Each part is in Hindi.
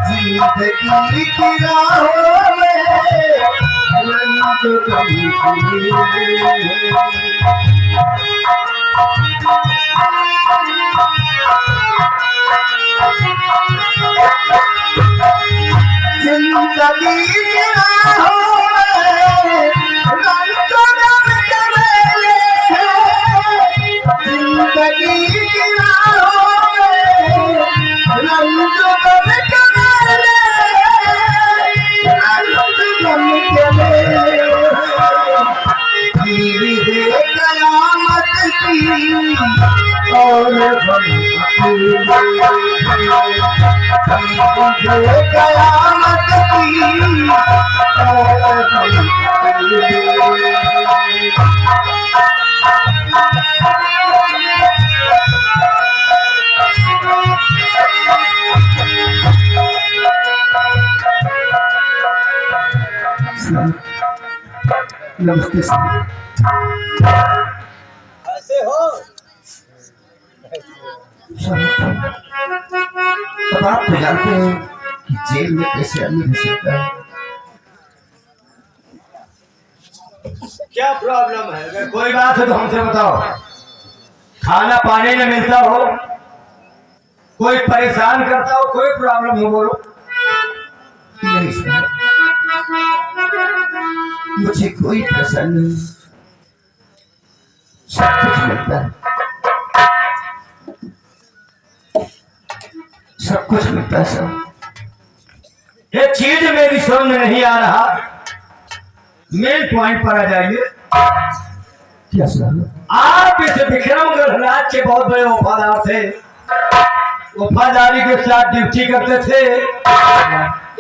जिंदगी की राहों में रंग जिंदगी की राहों में रंग जिंदगी की राहों में रंग कयामत की और कयामत की नमस्ते कैसे हो? अब आप तो जानते हैं कि जेल में कैसे आदमी रह सकता है। क्या प्रॉब्लम है? अगर कोई बात है तो हमसे बताओ। खाना पानी न मिलता हो, कोई परेशान करता हो, कोई प्रॉब्लम हो बोलो। नहीं सर, मुझे कोई परेशानी नहीं, सब कुछ मिलता है, सब कुछ मिलता है सर। ये चीज मेरी समझ में नहीं आ रहा। मेन पॉइंट पर आ जाइए। क्या सर? आप इस विक्रमगढ़ राज्य के बहुत बड़े वफादार थे, वफादारी के साथ ड्यूटी करते थे।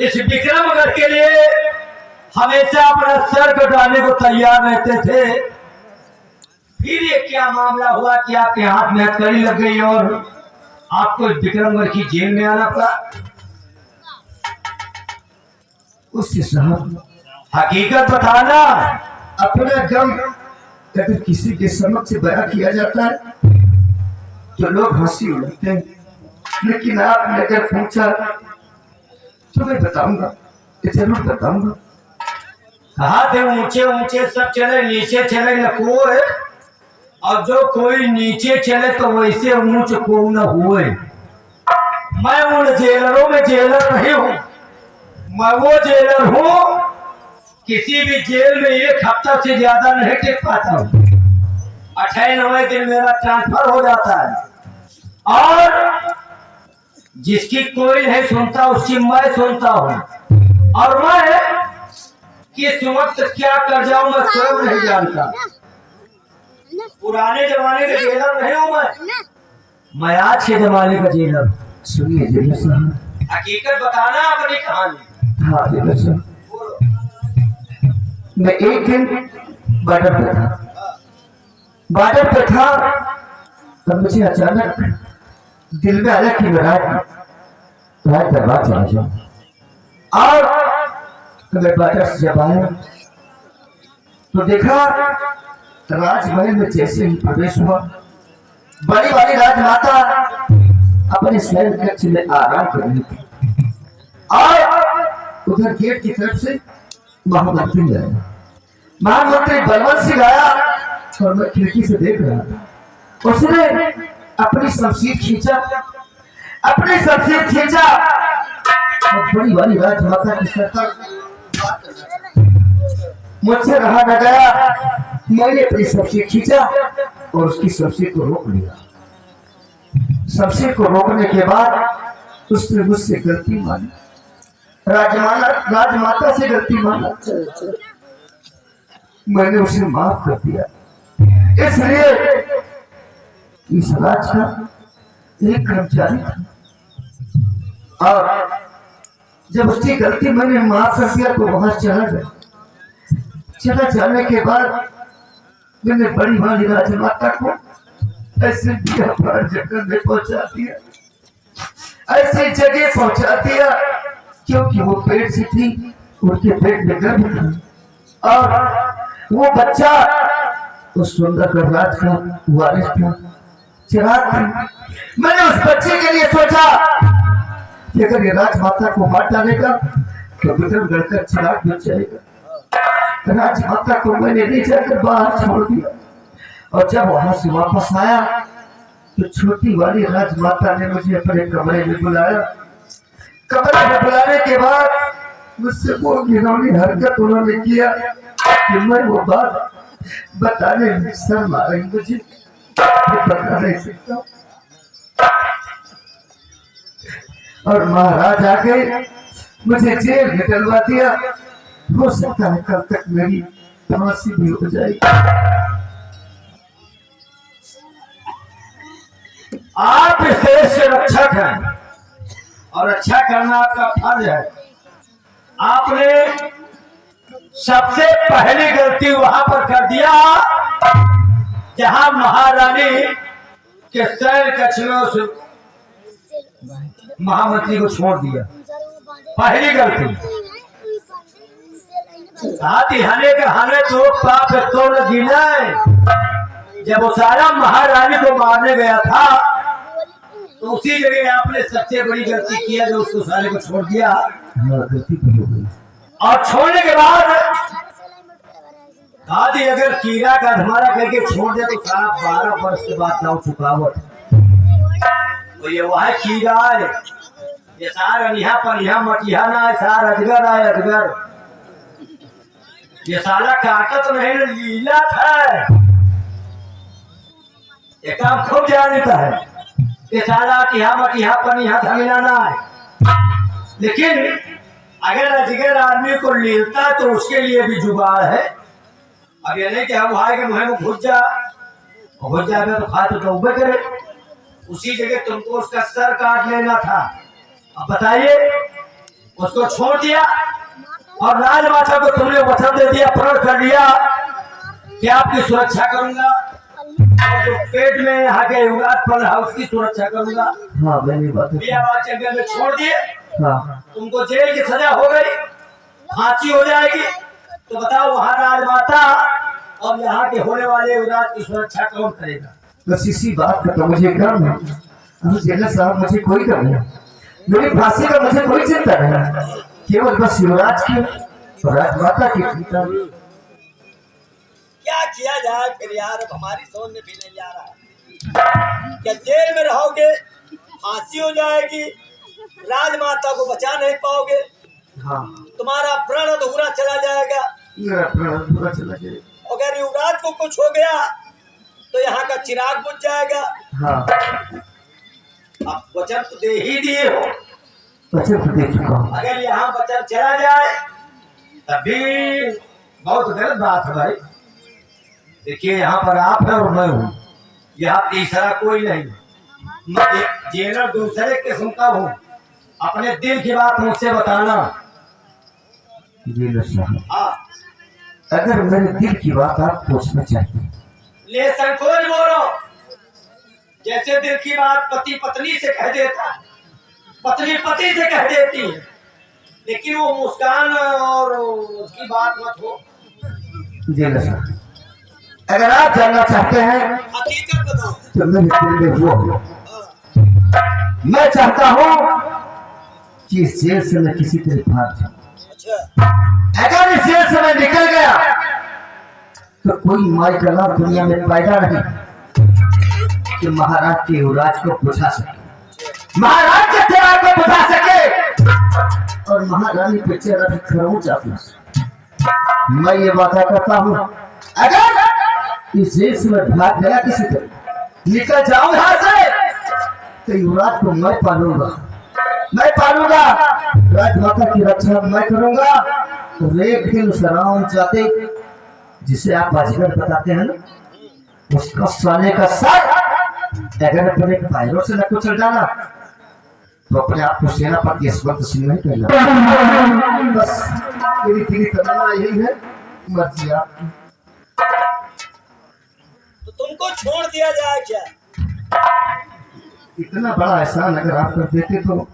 इस विक्रमगढ़ के लिए हमेशा अपना सर कटाने को तैयार रहते थे। फिर ये क्या मामला हुआ कि आपके हाथ में हथकड़ी लग गई और आपको विक्रमगढ़ की जेल में आना पड़ा? उससे साहब हकीकत बताना। अपना गम अगर किसी के समक्ष बयां किया जाता है तो लोग हंसी उड़ाते हैं, लेकिन आपने अगर पूछा तो मैं बताऊंगा, जरूर बताऊंगा। कहा थे ऊंचे ऊंचे सब चले, नीचे चले न कोई। और जो कोई नीचे चले तो वैसे ऊंच को न हुए। मैं उन जेलरों में जेलर नहीं हूँ। मैं वो जेलर हूँ किसी भी जेल में 1 हफ्ता से ज्यादा नहीं टिक पाता हूँ। 98 दिन मेरा ट्रांसफर हो जाता है और जिसकी कोई नहीं सुनता उसकी मैं सुनता हूँ। और मैं किस वक्त क्या कर जाऊं मैं स्वयं नहीं जानता। पुराने जमाने का जेलर नहीं हूं मैं आज के जमाने का जेलर। सुनिए जेलर साहब, हकीकत बताना अपनी कहानी। हाँ जेलर साहब, मैं एक दिन बॉर्डर पे था तब मुझे अचानक दिल में आया कि मैं रात दरबार चला जाऊं। और मैं बॉर्डर से जब आया तो देखा राजमहल में जैसे ही प्रवेश हुआ, बड़ी वाली राजमाता अपने शयन कक्ष में आराम कर रही थी और उधर गेट की तरफ से महामंत्री आया। महामंत्री बलवंत सिंह आया और मैं खिड़की से देख रहा था। उसने अपनी शमशीर खींचा और बड़ी वाली राजमाता की सरकार मुझसे रहा न गया। मैंने अपनी शमशीर खींचा और उसकी शमशीर को रोक लिया। शमशीर को रोकने के बाद उसने मुझसे गलती मानी, राजमाता से गलती माना। मैंने उसे माफ कर दिया। इसलिए इस राज का एक कर्मचारी था और जब उसकी गलती मैंने माफ कर दिया तो वहां चला गया। चला जाने के बाद मैंने बड़ी वाली राजमाता को ऐसे जगह में पहुंचा दिया, ऐसी जगह पहुंचा दिया क्योंकि वो पेट से थी, उनके पेट में गर्भ था और वो बच्चा उस सुंदर राज का वारिस था। चिराग मैंने उस बच्चे के लिए सोचा कि अगर ये राजमाता को मार डालेगा तो विक्रम गढ़कर चिराग बच जाएगा। राजमाता को मैंने ले जाकर बाहर छोड़ दिया और जब वहां से वापस आया तो छोटी वाली राजमाता ने मुझे अपने कमरे में बुलाया। कमरे में बुलाने के बाद मुझसे वो घिनौनी हरकत उन्होंने किया कि मैं वो बात बताने में शर्म आ रही मुझे बता नहीं सकता। और महाराज आके मुझे जेल में डलवा दिया। हो सकता है कल तक मेरी फांसी भी हो जाएगी। आप इस देश से रक्षक हैं और अच्छा करना आपका फर्ज है। आपने सबसे पहली गलती वहां पर कर दिया जहां महारानी के सैर कछुओं से महामंत्री को छोड़ दिया। पहली गलती हाथी हने के हने तो पाप तो न गिनाए। जब वो सारा महारानी को मारने गया था तो उसी जगह आपने सबसे बड़ी गलती किया जो उसको सारे को छोड़ दिया। गलती तो हो गई और छोड़ने के बाद आदि अगर कीड़ा का धमारा करके छोड़ दे तो सारा 12 वर्ष के बाद नाव चुकावट। तो ये वह कीड़ा है, ये सारा यहाँ पर यहाँ मटिया ना है, सारा अजगर है अजगर। ये सारा काटत नहीं लीला था, ये काम खूब जानता है। ये सारा यहाँ मटिया पर यहाँ धमिलाना है। लेकिन अगर अजगर आदमी को लीलता तो उसके लिए भी जुगाड़ है। अब ये नहीं कि हम भाई के मुँह में घुस जाए तो खा तो उबे करे। उसी जगह तुमको उसका सर काट लेना था। अब बताइए, उसको छोड़ दिया और राजमाता को तुमने वचन दे दिया, प्रण कर लिया कि आपकी सुरक्षा करूंगा और जो पेट में यहाँ के युवराज पल है उसकी सुरक्षा करूंगा। हाँ मैंने बात जंगल में छोड़ दिए। हाँ तुमको जेल की सजा हो गई, फांसी हो जाएगी। तो बताओ वहां राजमाता और यहाँ के होने वाले युवराज की सुरक्षा कौन करेगा? बस इसी बात का तो मुझे गम है। जेलर साहब मुझे कोई गम नहीं, मेरी फांसी का मुझे कोई चिंता नहीं, केवल बस युवराज की और राजमाता की चिंता। क्या किया जाए फिर यार, अब हमारी समझ में भी नहीं आ रहा है। क्या जेल में रहोगे, फांसी हो जाएगी, राजमाता को बचा नहीं पाओगे, हाँ तुम्हारा प्राण अधूरा चला जाएगा। मेरा प्राण अधूरा चला जाएगा। अगर युवराज को कुछ हो गया तो यहाँ का चिराग बुझ जाएगा। हाँ अब वचन तो दे ही दिए हो, वचन तो दे चुका हूँ। अगर यहाँ वचन चला जाए तभी बहुत गलत बात है भाई। देखिए यहाँ पर आप है और मैं हूँ, यहाँ तीसरा कोई नहीं। मैं जेलर दूसरे किस्म का हूँ। अपने दिल की बात मुझसे बताना। जेलर साहब हाँ, अगर मेरे दिल की बात आप पूछना चाहते हैं ले संकोच बोलो। जैसे दिल की बात पति पत्नी से कह देता, पत्नी पति से कह देती है, लेकिन वो मुस्कान और उसकी बात मत हो। जेलर साहब अगर आप जानना चाहते हैं हकीकत बताओ। तो मेरे दिल में वो मैं चाहता हूँ कि इस जेल से मैं किसी तरह भाग जाऊं। अच्छा, अगर इस जेल से मैं निकल गया तो कोई माई का लाभ दुनिया में पैदा नहीं कि महाराज के युवराज को बुझा सके, महाराज के चिराग को बुझा सके और महारानी के चेहरा भी खरोंच अपना सके। मैं ये वादा करता हूँ, अगर इस जेल से मैं भाग गया किसी तरह निकल जाऊं यहाँ से तो युवराज को मैं पालूंगा, मैं पालूंगा, राजमाता की रक्षा मैं करूंगा। और एक दिन उस राम चाहते जिसे आप बाजीगर बताते हैं ना, उसका साले का सर अगर अपने पैरों से न कुचल डाला तो अपने आप को सेनापति यशवंत सिंह नहीं कहना। बस मेरी तेरी तमन्ना यही है, मर्जी आपकी। तो तुमको छोड़ दिया जाए क्या? इतना बड़ा एहसान अगर आप कर देते तो।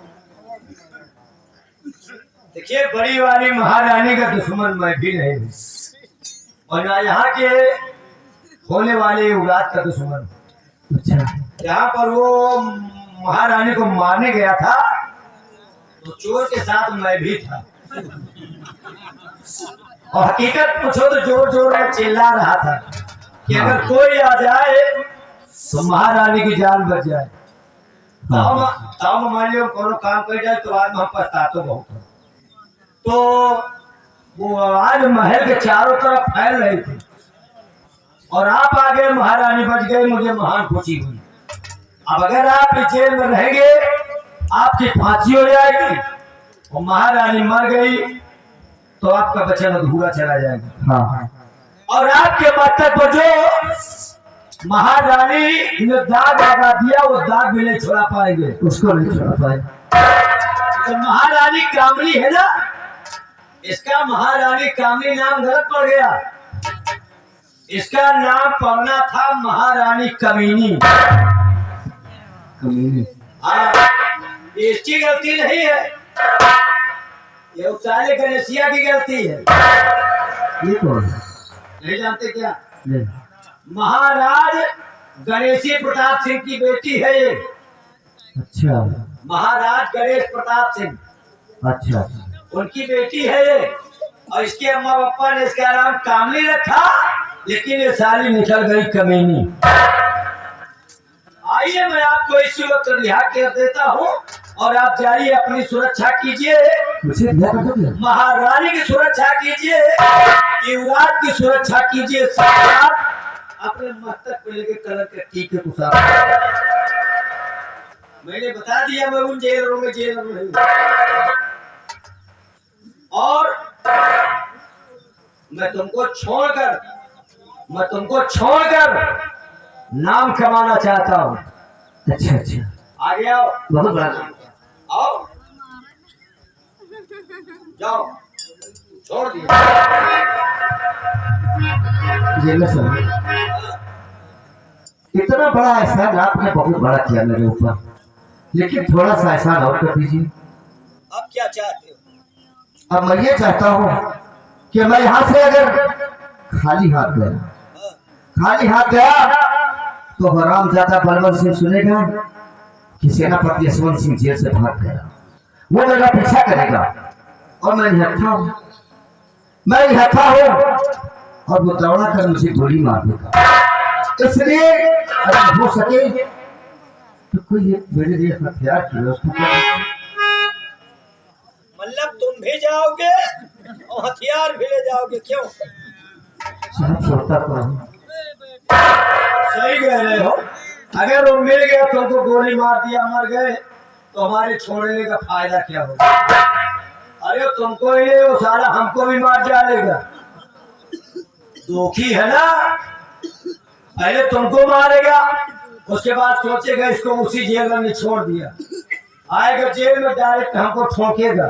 देखिए, बड़ी वाली महारानी का दुश्मन मैं भी नहीं हूँ और ना यहाँ के होने वाले युवराज का दुश्मन। अच्छा जहाँ पर वो महारानी को मारने गया था तो चोर के साथ मैं भी था और हकीकत पूछो तो जोर जोर में चिल्ला रहा था कि अगर कोई आ जाए तो महारानी की जान बच जाए। मान लियो कोनो काम कर जाए तो बाद में हम पछताते बहुत हैं। तो वो आज महल के चारों तरफ फैल रही थी और आप आ गए, महारानी बच गई, मुझे महान खुशी हुई। अब अगर आप इस जेल में रहेंगे आपकी फांसी हो जाएगी और महारानी मर गई तो आपका वचन अधूरा चला जाएगा। हाँ। और आपके मस्तक पर जो महारानी ने दाग लगा दिया वो दाग भी नहीं छोड़ा पाएंगे, उसको नहीं छोड़ पाए। तो महारानी कामनी है ना, इसका महारानी कामनी नाम गलत पड़ गया, इसका नाम पड़ना था महारानी कमीनी। कमीनी। हाँ, इसकी गलती नहीं है, ये उसाले गणेशिया की गलती है। ये कौन? नहीं जानते क्या? नहीं। महाराज गणेशी प्रताप सिंह की बेटी है ये। अच्छा। महाराज गणेश प्रताप सिंह अच्छा। उनकी बेटी है ये और इसके अम्मा पापा ने इसका नाम कामनी रखा, लेकिन ये साली निकल गई कमीनी। आइए मैं आपको इस वक्त रिहा कर देता हूँ और आप जाइए अपनी सुरक्षा कीजिए, महारानी की सुरक्षा कीजिए, युवराज की सुरक्षा कीजिए, साथ अपने मस्तक पे लेके कलर के टीके को साथ। मैंने बता दिया मैं उन जेलरों में जेलर में हूँ और मैं तुमको छोड़कर नाम कमाना चाहता हूँ। अच्छा अच्छा। आगे आओ, बहुत बड़ा। आओ, जाओ, छोड़ दिया। ये मैं समझ। इतना बड़ा एहसान आपने बहुत बड़ा किया मेरे ऊपर, लेकिन थोड़ा सा एहसान और कर दीजिए। अब क्या चाहते हो? अब मैं ये चाहता हूँ कि मैं यहाँ से अगर खाली हाथ गया तो हराम ज्यादा बलबल सिंह सुनेगा कि सेनापति यशवंत सिंह जेल से भाग गया, वो मेरा पीछा करेगा और मैं निहत्था हूँ और वो दौड़ा कर मुझे गोली मार देगा। इसलिए अगर हो सके तो कोई मेरे लिए हथियार की व्यवस्था। मतलब तुम भी जाओगे और हथियार भी ले जाओगे? क्यों? सही कह रहे हो, अगर वो मिल गया तुमको गोली मार दिया मर गए तो हमारे छोड़ने का फायदा क्या होगा? अरे तुमको ही वो सारा हमको भी मार डालेगा, दुखी है ना। पहले तुमको मारेगा उसके बाद सोचेगा इसको उसी जेल में छोड़ दिया, आएगा जेल में डायरेक्ट हमको ठोकेगा,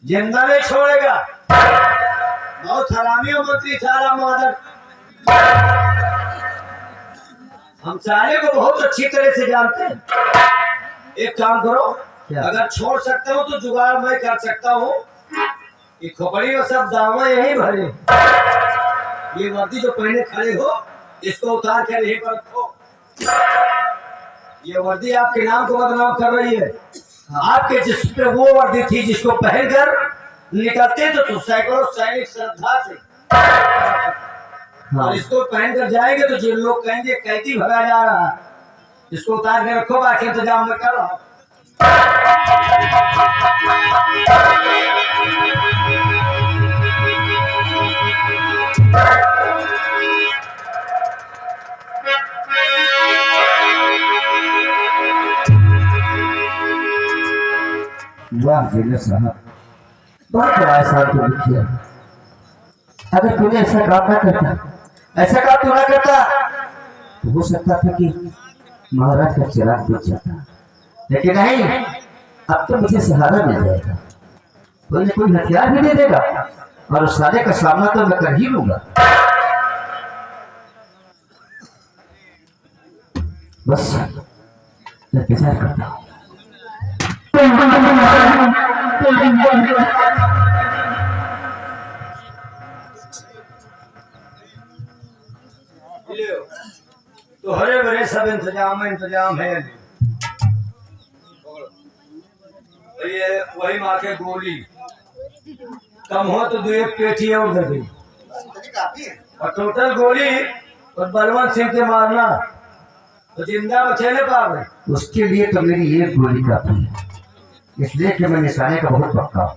जिंदा नहीं छोड़ेगा। बहुत हरामी हो मंत्री सारा मादर। हम सारे को बहुत अच्छी तरह से जानते हैं। एक काम करो, अगर छोड़ सकते हो तो जुगाड़ मैं कर सकता हूँ। ये खोपड़ी में सब दावा यही भरे, ये वर्दी जो पहने खड़े हो इसको उतार कर यहीं पर रखो। ये वर्दी आपके नाम को बदनाम कर रही है। आपके जिस पे वो वर्दी थी जिसको पहनकर निकलते तो सैकड़ों सैनिक श्रद्धा से, और इसको पहनकर जाएंगे तो जो लोग कहेंगे कैदी भगा जा रहा है। इसको उतार के रखो, बाकी इंतजाम मैं कर रहा हूँ। वाह जेलर साहब, बहुत बड़ा एहसान तुमने किया। अगर तूने ऐसा काम न करता, ऐसा काम तू न करता तो हो सकता था कि महाराज का चिराग बुझ जाता, लेकिन नहीं, अब तो मुझे सहारा मिल जाएगा। कोई न कोई हथियार भी दे देगा और उस सारे का सामना तो मैं कर ही लूंगा। बस मैं इंतजार करता हूँ। तो हरे भरे सब इंतजाम है। ये वही माँ के गोली कम हो तो 2 पेटी और दे दी और टोटल गोली और बलवंत सिंह के मारना तो जिंदा बचे न पावे। उसके लिए तो मेरी एक गोली काफी है, इसलिए कि मैं निशाने का बहुत पक्का हूँ।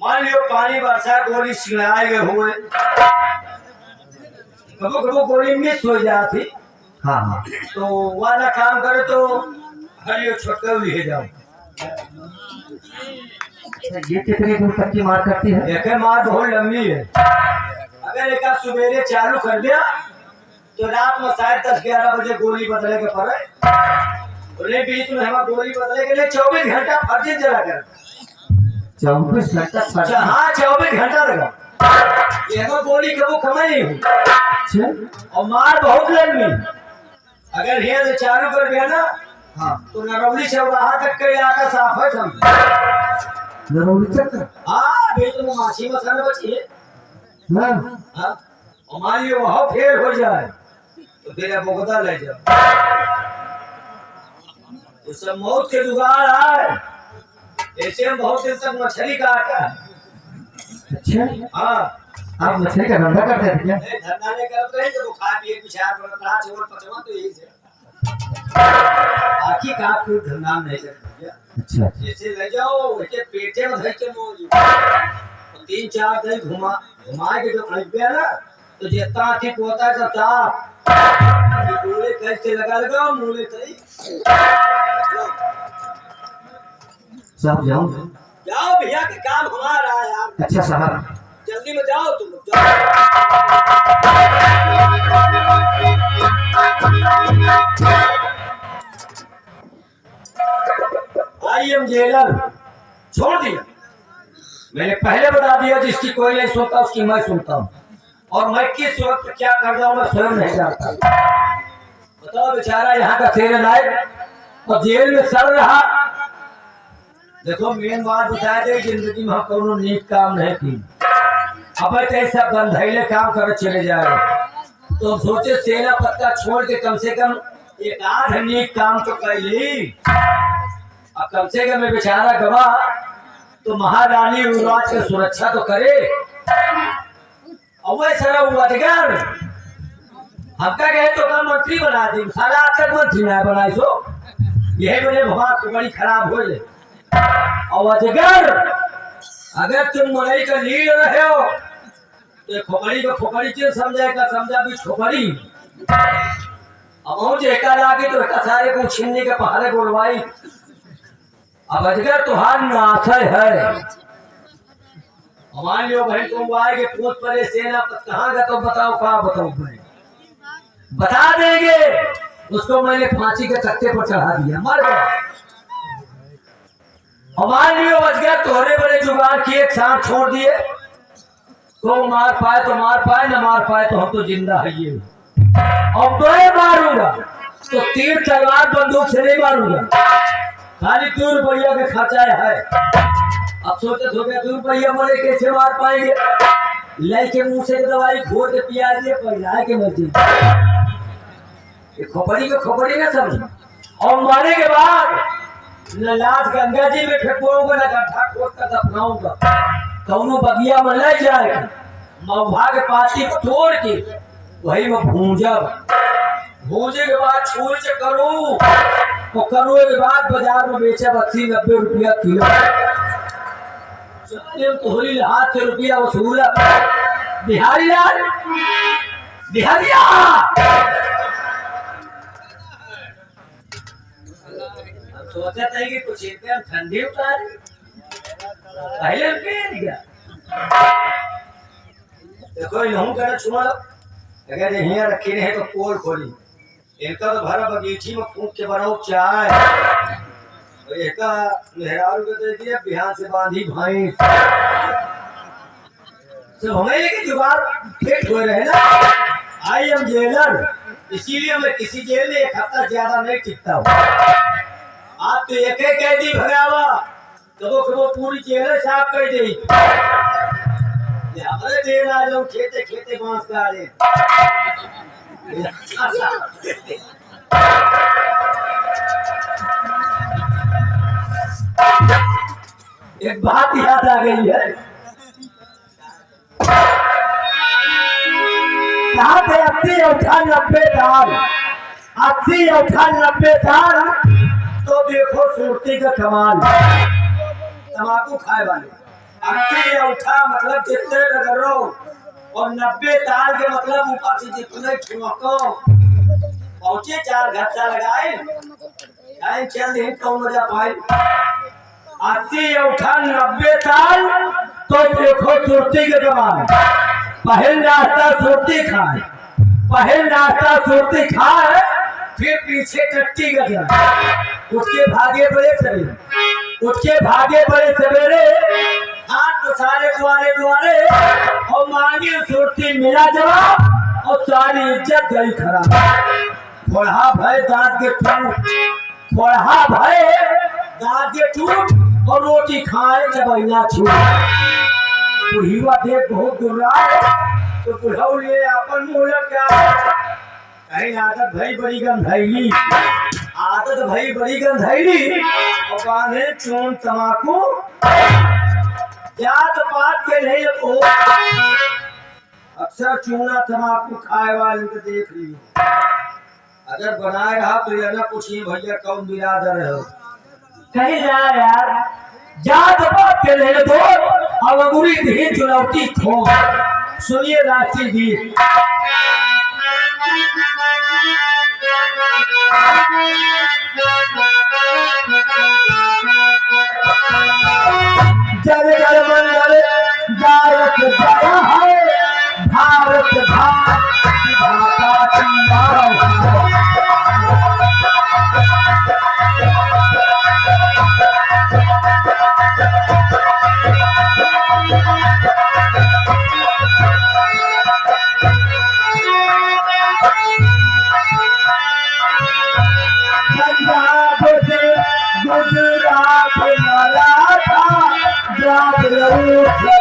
मान लियो पानी बरसा गोली सिंगाए गए हुए, कबो कबो गोली मिस हो जाती। हाँ हाँ, तो वाला काम करे तो हरियो छोटे लिए जाओ। अच्छा, ये कितनी दूर तक की मार करती है? एक मार बहुत लंबी है। अगर एक सवेरे चालू कर दिया तो रात में शायद 10-11 बजे गोली बदले के पड़े। उन्हें बीच में हमारा गोली बदले के लिए 24 घंटा फर्जी जला कर 24 घंटा? हाँ 24 घंटा लगा। ये गोली कबो कमाई नहीं हुई। अच्छा, और मार बहुत लंबी। अगर ये से चालू कर दिया ना हाँ, तो नरौली से वहां तक का इलाका साफ है समझ। नरौली तक? हाँ बीच में माछी मसाला बची है। हाँ, हाँ और मान लियो वहां फेल हो जाए तो फिर बोगदा ले जाओ। तो सब मौत के जुगाड़ है। ऐसे हम बहुत दिन तक मछली काटा है। अच्छा, हाँ आप मछली का धंधा करते थे क्या? धंधा नहीं करते हैं जब खा पिए पिछाड़ पड़ा चोर पचवा तो यही से आखी का कोई धंधा नहीं करते। अच्छा, जैसे ले जाओ वैसे पेटे में धर के मोज 3-4 दिन घुमा के जो खरीद गया ना तो जितना ठीक होता है सब साफ मूले कैसे लगा मूले सही सब जाऊं? जाओ भैया के काम हमारा है यार। अच्छा साहब, जल्दी में जाओ तुम लोग जाओ। आई एम जेलर छोड़ दिया। मैंने पहले बता दिया जिसकी कोई नहीं सुनता उसकी मैं सुनता हूँ और मैं किस वक्त क्या कर रहा हूँ मैं स्वयं नहीं जानता। बताओ बेचारा यहाँ का शेर नायक और जेल में सड़ रहा। देखो मेन बात बता दे जिंदगी में हम कोनो नीक काम नहीं की। अब ऐसा गंधैले काम कर चले जाए तो सोचे सेना पत्ता छोड़ के कम से कम एक आध नीक काम तो कर ली। अब कम से कम बेचारा गवाह तो महारानी युवराज की सुरक्षा तो करे। और वैसा अजगर हमका कहे तो कम मंत्री बना दी सारा आज तक मंत्री ना बनाई सो यही मेरे भगवान को बड़ी खराब हो जाए। और अजगर अगर तुम मनई का लीड रहे हो तो खोपड़ी को खोपड़ी क्यों समझेगा समझा भी खोपड़ी। अब जेका लागे तो सारे को छीनने के पहाड़े बोलवाई। अब अजगर तुहार नाथय है। मान लो बहन तुम आएगे पूछ पड़े सेना कहाँ का तो बताओ कहाँ बताओ भाई बता देंगे। उसको मैंने फांसी के तख्ते पर चढ़ा दिया मर गया। मान लियो बच गया तोहरे बड़े जुगाड़ की एक सांप छोड़ दिए तो मार पाए तो मार पाए न मार पाए तो हम तो जिंदा है ये। अब तो मारूंगा तो तीर तलवार बंदूक से नहीं मारूंगा खाली 2 रुपया का खर्चा है। अब सोचे 2 रुपया मरे कैसे मार पाएंगे। लेके मुंह से दवाई घोर के पिया दिए पहला के मर खोपड़ी को खोपड़ी ना समझ। और मारने के बाद न लाश गंगा जी में फेंकूंगा न गड्ढा खोद कर दफनाऊंगा कौनो बगिया में ले जाएगा मौभा के पाती तोड़ के वही में भूंजा भूंजे के बाद छूल से करूं तो करों के बाद बाजार में बेचा 80-90 रुपया किलो। चलिए तोहरी हाथ से रुपया वसूला बिहारी लाल बिहारिया सोचा था कि कुछ एकदम ठंडी उतार पहले क्या देखो इन्हों का छुआ अगर यहाँ रखी रहे तो पोल खोली इनका तो भरा बगीची में फूक के बनाओ चाय एक मेहरारू को दे दिया बिहार से बांधी भाई सब हमें के जुगाड़ फेट हो रहे ना। आई एम जेलर इसीलिए मैं किसी जेल में 1 हफ्ता ज्यादा नहीं टिकता हूँ। आप तो एक कैदी भगावा तो पूरी जेल साफ कर दी हमारे देर आ जाऊं खेते खेते बांस गाड़े एक बात याद आ गई है। कहा थे 80 उठा 90 दाल, 80 उठा 90 दाल, तो देखो सुरती का कमाल। तम्बाकू खाए वाले 80 उठा मतलब जितने रगड़ो, और 90 ताल के मतलब ऊपर से जितने ठुमको पहुंचे 4 घच्चा लगाए टाइम चल दिन कौन मजा पाए। 80 उठा 90 ताल, तो देखो सुरती के कमाल। पहल नाश्ता सुरती खाए, पहल नाश्ता सुरती खाए, फिर पीछे टट्टी गया, उसके भागे बड़े सवेरे, उसके भागे बड़े सवेरे, हाथ पसारे द्वारे द्वारे, और मांगी सुरती मिला जवाब, और सारी इज्जत गई खराब। फोड़ा भय दांत के टूट, फोड़ा भय दांत के टूट, और रोटी खाए चबैना छूट। बुढ़ीवा देख बहुत दुर्रा, तो बुढ़ऊ ले अपन मुँह लगा, कहीं आदत भई बड़ी गंधैली, आदत भई बड़ी गंधैली, और बांधे चून तमाकू, जात पात के नहीं हो। अक्सर चूना तमाकू खाए वाले को देख ली, अगर बनाए रहा तो ये ना पूछिए भैया कौन बिरादर है, कहीं जा यार, जात पात के नहीं दो, अब अगुरी धी चुनौती खो। सुनिए राष्ट्रीय गीत। जल जल मंगल गायक जय है, भारत भाता गुजरात मराठा द्राविड़